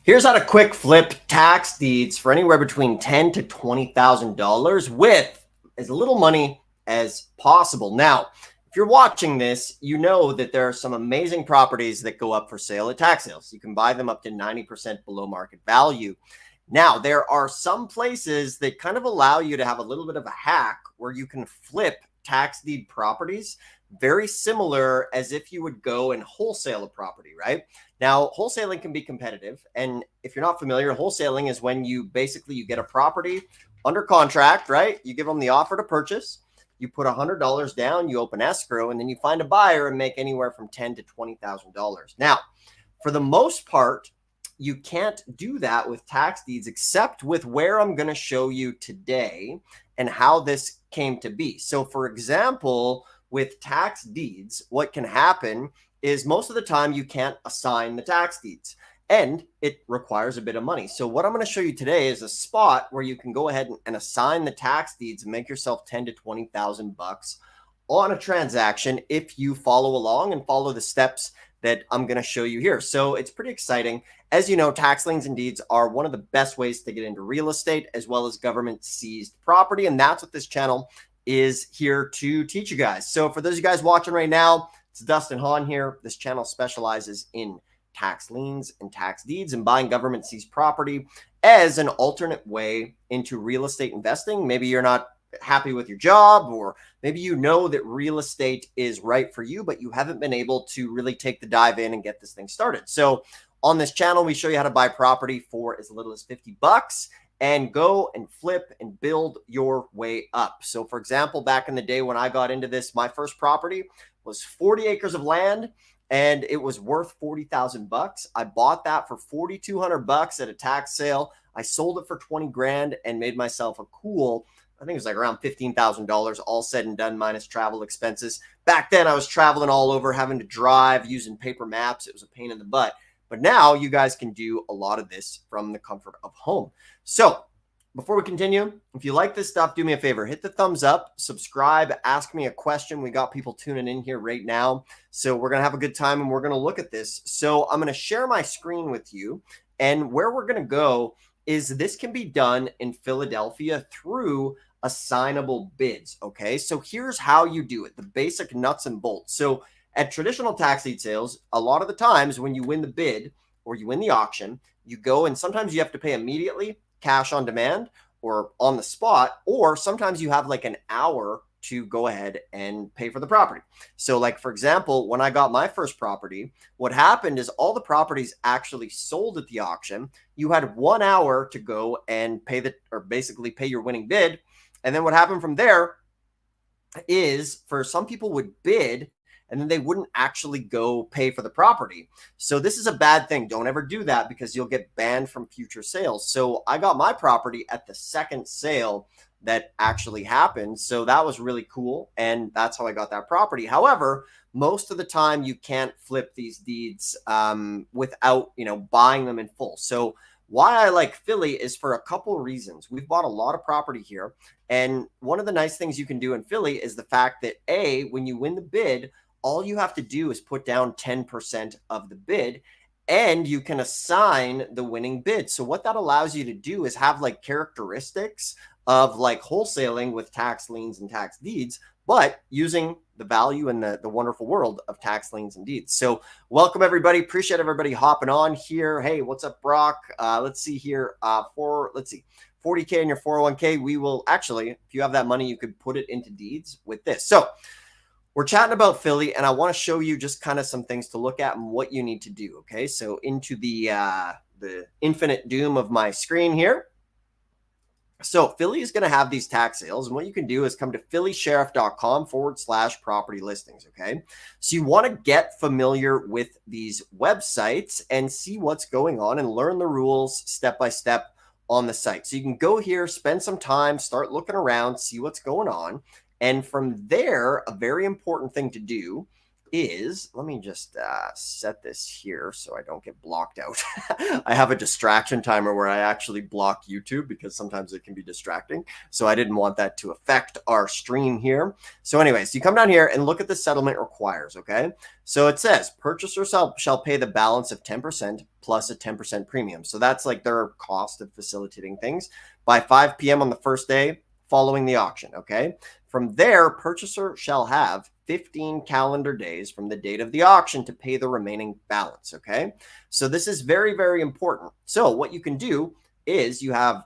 Here's how to quick flip tax deeds for anywhere between $10,000 to $20,000 with as little money as possible. Now, if you're watching this, you know that there are some amazing properties that go up for sale at tax sales. You can buy them up to 90% below market value. Now, there are some places that kind of allow you to have a little bit of a hack where you can flip tax deed properties very similar as if you would go and wholesale a property, right? Now, wholesaling can be competitive. And if you're not familiar, wholesaling is when you get a property under contract, right? You give them the offer to purchase, you put $100 down, you open escrow, and then you find a buyer and make anywhere from $10,000 to $20,000. Now, for the most part, you can't do that with tax deeds except with where I'm going to show you today and how this came to be. So, for example, with tax deeds, what can happen is most of the time you can't assign the tax deeds and it requires a bit of money. So what I'm going to show you today is a spot where you can go ahead and assign the tax deeds and make yourself 10 to 20,000 bucks on a transaction if you follow along and follow the steps that I'm going to show you here. So it's pretty exciting. As you know, tax liens and deeds are one of the best ways to get into real estate as well as government seized property. And that's what this channel is here to teach you guys. So for those of you guys watching right now, it's Dustin Hahn here. This channel specializes in tax liens and tax deeds and buying government seized property as an alternate way into real estate investing. Maybe you're not happy with your job, or maybe you know that real estate is right for you, but you haven't been able to really take the dive in and get this thing started. So on this channel, we show you how to buy property for as little as 50 bucks and go and flip and build your way up. So for example, back in the day when I got into this, my first property was 40 acres of land and it was worth 40,000 bucks. I bought that for 4,200 bucks at a tax sale. I sold it for 20 grand and made myself a cool, I think it was like around $15,000 all said and done minus travel expenses. Back then I was traveling all over, having to drive, using paper maps. It was a pain in the butt. But now you guys can do a lot of this from the comfort of home. So before we continue, if you like this stuff, do me a favor, hit the thumbs up, subscribe, ask me a question. We got people tuning in here right now. So we're going to have a good time and we're going to look at this. So I'm going to share my screen with you. And where we're going to go is this can be done in Philadelphia through assignable bids. Okay, so here's how you do it, the basic nuts and bolts. So at traditional tax deed sales, a lot of the times when you win the bid or you win the auction, you go and sometimes you have to pay immediately, cash on demand or on the spot, or sometimes you have like an hour to go ahead and pay for the property. So like, for example, when I got my first property, what happened is all the properties actually sold at the auction. You had 1 hour to go and basically pay your winning bid. And then what happened from there is for some people would bid and then they wouldn't actually go pay for the property. So this is a bad thing. Don't ever do that because you'll get banned from future sales. So I got my property at the second sale that actually happened. So that was really cool. And that's how I got that property. However, most of the time you can't flip these deeds without, buying them in full. So why I like Philly is for a couple of reasons. We've bought a lot of property here. And one of the nice things you can do in Philly is the fact that when you win the bid, all you have to do is put down 10% of the bid and you can assign the winning bid. So what that allows you to do is have like characteristics of like wholesaling with tax liens and tax deeds, but using the value and the wonderful world of tax liens and deeds. So welcome everybody. Appreciate everybody hopping on here. Hey, what's up, Brock? Let's see here. 40K in your 401k. We will actually, if you have that money, you could put it into deeds with this. So we're chatting about Philly, and I want to show you just kind of some things to look at and what you need to do. Okay, so into the infinite doom of my screen here. So Philly is going to have these tax sales, and what you can do is come to phillysheriff.com/property listings. Okay, so you want to get familiar with these websites and see what's going on and learn the rules step by step on the site. So you can go here, spend some time, start looking around, see what's going on. And from there, a very important thing to do is, let me just set this here so I don't get blocked out. I have a distraction timer where I actually block YouTube because sometimes it can be distracting. So I didn't want that to affect our stream here. So anyways, you come down here and look at the settlement requires, okay? So it says, purchaser shall pay the balance of 10% plus a 10% premium. So that's like their cost of facilitating things by 5 p.m. on the first day following the auction. Okay. From there, purchaser shall have 15 calendar days from the date of the auction to pay the remaining balance. Okay. So this is very, very important. So what you can do is you have,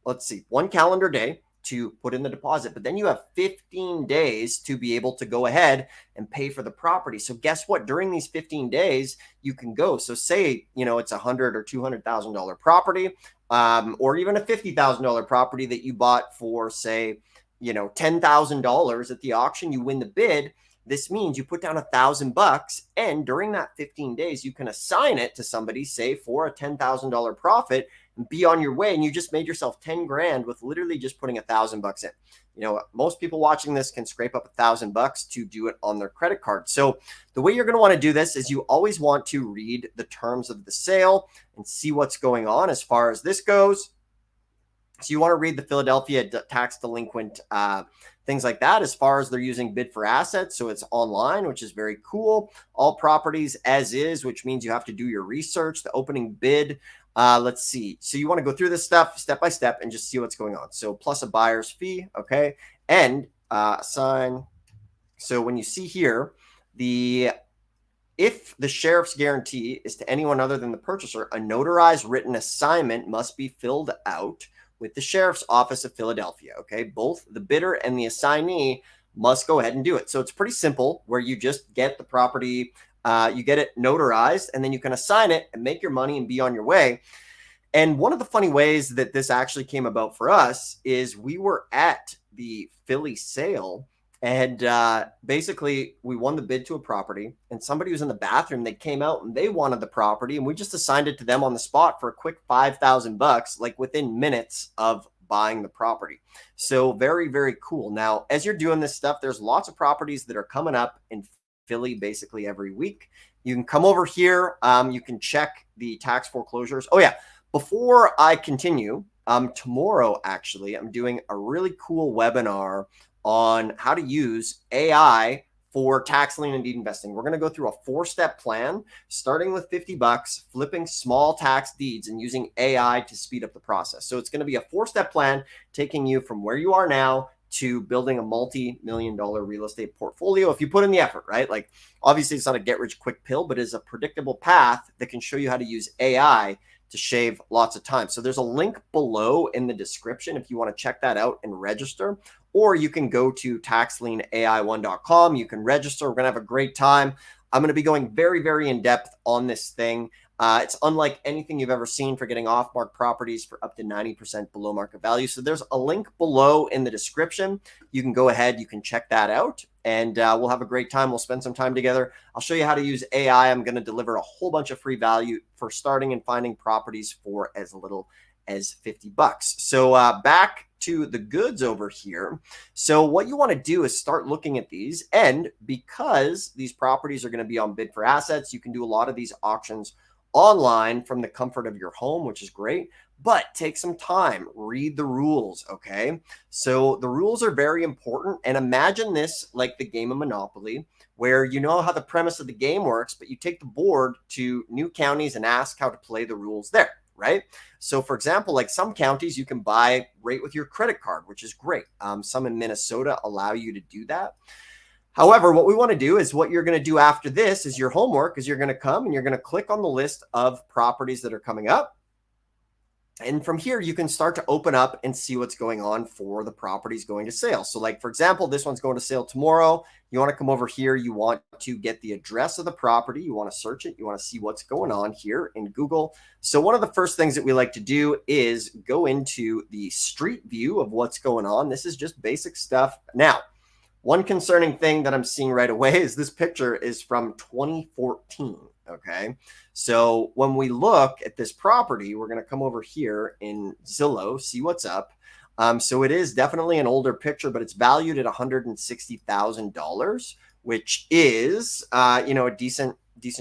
let's see, 1 calendar day to put in the deposit, but then you have 15 days to be able to go ahead and pay for the property. So guess what? During these 15 days, you can go. So say, it's $100,000 or $200,000 property, or even a $50,000 property that you bought for, say, $10,000 at the auction, you win the bid. This means you put down $1,000, and during that 15 days, you can assign it to somebody, say for a $10,000 profit, and be on your way. And you just made yourself 10 grand with literally just putting $1,000 in. Most people watching this can scrape up $1,000 to do it on their credit card. So the way you're going to want to do this is you always want to read the terms of the sale and see what's going on as far as this goes. So you want to read the Philadelphia tax delinquent, things like that, as far as they're using bid for assets. So it's online, which is very cool. All properties as is, which means you have to do your research, the opening bid. Let's see. So you want to go through this stuff step by step and just see what's going on. So plus a buyer's fee. Okay. And assign. So when you see here, if the sheriff's guarantee is to anyone other than the purchaser, a notarized written assignment must be filled out with the Sheriff's Office of Philadelphia. Okay. Both the bidder and the assignee must go ahead and do it. So it's pretty simple, where you just get the property, you get it notarized, and then you can assign it and make your money and be on your way. And one of the funny ways that this actually came about for us is we were at the Philly sale, and basically we won the bid to a property, and somebody was in the bathroom. They came out and they wanted the property, and we just assigned it to them on the spot for a quick $5,000, like within minutes of buying the property. So very, very cool. Now, as you're doing this stuff, there's lots of properties that are coming up in Philly basically every week. You can come over here. You can check the tax foreclosures. Oh yeah. Before I continue, tomorrow, actually, I'm doing a really cool webinar on how to use AI for tax lien and deed investing. We're going to go through a 4-step plan, starting with $50, flipping small tax deeds, and using AI to speed up the process. So it's going to be a 4-step plan taking you from where you are now to building a multi-million-dollar real estate portfolio if you put in the effort, right? Like, obviously, it's not a get-rich-quick pill, but it's a predictable path that can show you how to use AI to shave lots of time. So there's a link below in the description if you want to check that out and register, or you can go to taxlienai1.com. You can register. We're going to have a great time. I'm going to be going very, very in depth on this thing. It's unlike anything you've ever seen for getting off-market properties for up to 90% below market value. So there's a link below in the description. You can go ahead, you can check that out, and we'll have a great time. We'll spend some time together. I'll show you how to use AI. I'm going to deliver a whole bunch of free value for starting and finding properties for as little as $50. So back to the goods over here. So what you want to do is start looking at these, and because these properties are going to be on bid for assets, you can do a lot of these auctions online from the comfort of your home, which is great, but take some time, read the rules. Okay. So the rules are very important. And imagine this like the game of Monopoly, where you know how the premise of the game works, but you take the board to new counties and ask how to play the rules there. Right. So for example, like some counties you can buy right with your credit card, which is great. Some in Minnesota allow you to do that. However, what we want to do is what you're going to do after this is your homework is you're going to come and you're going to click on the list of properties that are coming up. And from here, you can start to open up and see what's going on for the properties going to sale. So like, for example, this one's going to sale tomorrow. You want to come over here. You want to get the address of the property. You want to search it. You want to see what's going on here in Google. So one of the first things that we like to do is go into the street view of what's going on. This is just basic stuff. Now, one concerning thing that I'm seeing right away is this picture is from 2014. Okay. So when we look at this property, we're going to come over here in Zillow, see what's up. So it is definitely an older picture, but it's valued at $160,000, which is, a decent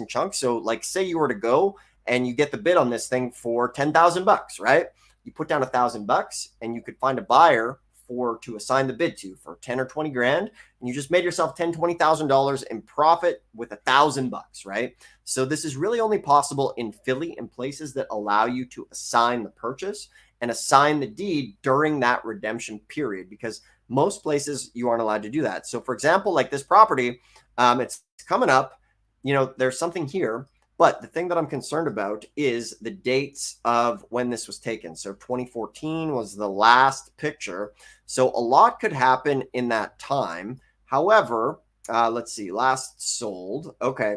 chunk. So like, say you were to go and you get the bid on this thing for $10,000, right? You put down $1,000 and you could find a buyer to assign the bid to for 10 or 20 grand, and you just made yourself $20,000 in profit with $1,000, right? So this is really only possible in Philly and places that allow you to assign the purchase and assign the deed during that redemption period, because most places you aren't allowed to do that. So for example, like this property, it's coming up, there's something here. But the thing that I'm concerned about is the dates of when this was taken. So 2014 was the last picture. So a lot could happen in that time. However, let's see, last sold. Okay.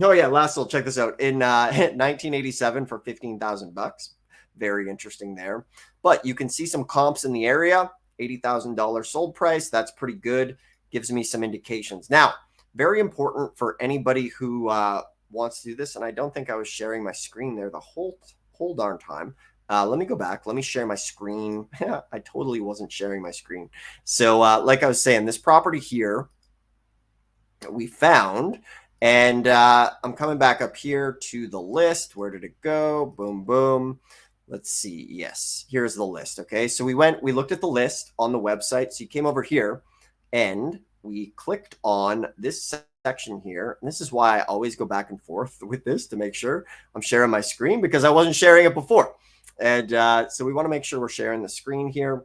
Oh yeah, last sold. Check this out in 1987 for $15,000. Very interesting there. But you can see some comps in the area. $80,000 sold price. That's pretty good. Gives me some indications. Now, very important for anybody who wants to do this, and I don't think I was sharing my screen there the whole darn time. Let me go back. Let me share my screen. I totally wasn't sharing my screen. So like I was saying, this property here we found, and I'm coming back up here to the list. Where did it go? Boom, boom. Let's see. Yes, here's the list. Okay, so we looked at the list on the website. So you came over here and we clicked on this section here. And this is why I always go back and forth with this to make sure I'm sharing my screen, because I wasn't sharing it before. And so we want to make sure we're sharing the screen here.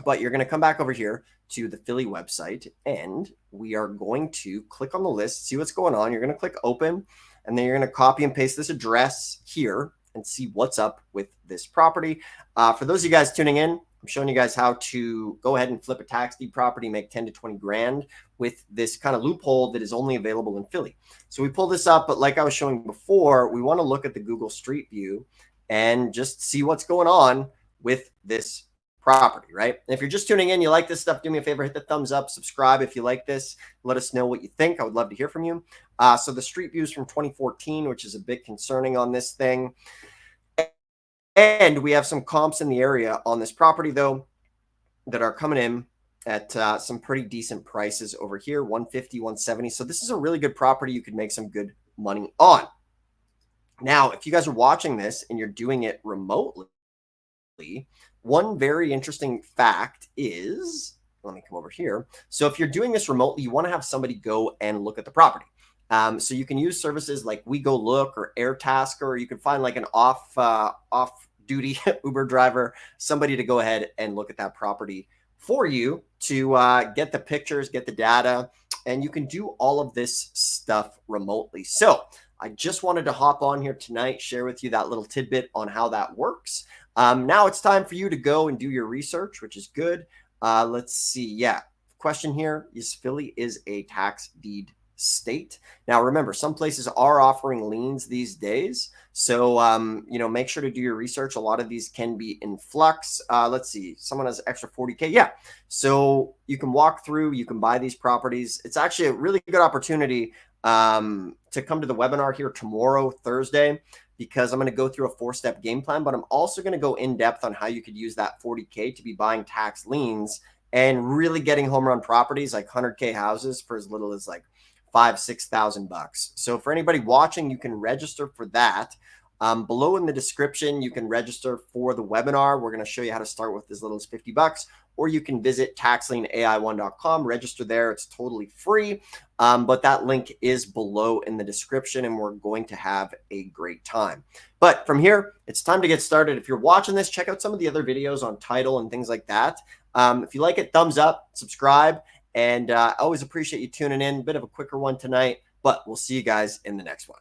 But you're going to come back over here to the Philly website, and we are going to click on the list, see what's going on. You're going to click open, and then you're going to copy and paste this address here and see what's up with this property. For those of you guys tuning in, I'm showing you guys how to go ahead and flip a tax deed property, make 10 to 20 grand with this kind of loophole that is only available in Philly. So we pull this up, but like I was showing before, we want to look at the Google Street View and just see what's going on with this property, right? And if you're just tuning in, you like this stuff, do me a favor, hit the thumbs up, subscribe if you like this. Let us know what you think. I would love to hear from you. So the street view is from 2014, which is a bit concerning on this thing. And we have some comps in the area on this property, though, that are coming in at some pretty decent prices over here, 150, 170. So this is a really good property you could make some good money on. Now, if you guys are watching this and you're doing it remotely, one very interesting fact is, let me come over here. So if you're doing this remotely, you want to have somebody go and look at the property. So you can use services like We Go Look or AirTasker, or you can find like an off-duty Uber driver, somebody to go ahead and look at that property for you to get the pictures, get the data, and you can do all of this stuff remotely. So I just wanted to hop on here tonight, share with you that little tidbit on how that works. Now it's time for you to go and do your research, which is good. Let's see. Yeah. Question here is Philly is a tax deed state. Now, remember, some places are offering liens these days. So, make sure to do your research. A lot of these can be in flux. Let's see. Someone has extra 40K. Yeah. So you can walk through, you can buy these properties. It's actually a really good opportunity to come to the webinar here tomorrow, Thursday, because I'm going to go through a 4-step game plan, but I'm also going to go in depth on how you could use that 40K to be buying tax liens and really getting home run properties like 100K houses for as little as like $5,000-6,000. So for anybody watching, you can register for that. Below in the description, you can register for the webinar. We're going to show you how to start with as little as $50, or you can visit taxlienai1.com, register there. It's totally free. But that link is below in the description, and we're going to have a great time. But from here, it's time to get started. If you're watching this, check out some of the other videos on title and things like that. If you like it, thumbs up, subscribe, and I always appreciate you tuning in. A bit of a quicker one tonight, but we'll see you guys in the next one.